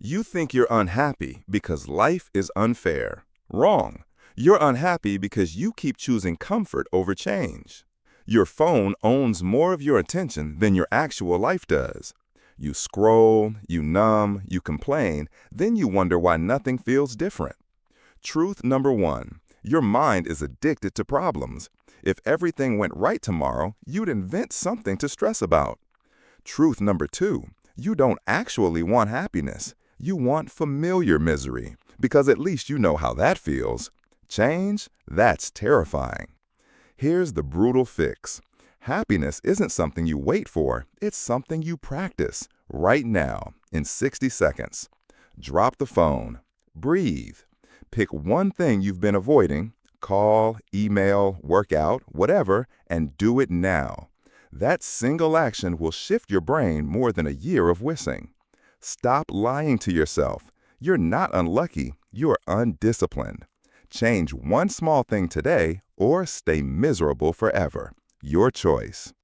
You think you're unhappy because life is unfair. Wrong. You're unhappy because you keep choosing comfort over change. Your phone owns more of your attention than your actual life does. You scroll, you numb, you complain, then you wonder why nothing feels different. Truth number one, your mind is addicted to problems. If everything went right tomorrow, you'd invent something to stress about. Truth number two, you don't actually want happiness. You want familiar misery, because at least you know how that feels. Change? That's terrifying. Here's the brutal fix. Happiness isn't something you wait for, it's something you practice right now in 60 seconds. Drop the phone. Breathe. Pick one thing you've been avoiding, call, email, workout, whatever, and do it now. That single action will shift your brain more than a year of wishing. Stop lying to yourself. You're not unlucky, you're undisciplined. Change one small thing today or stay miserable forever. Your choice.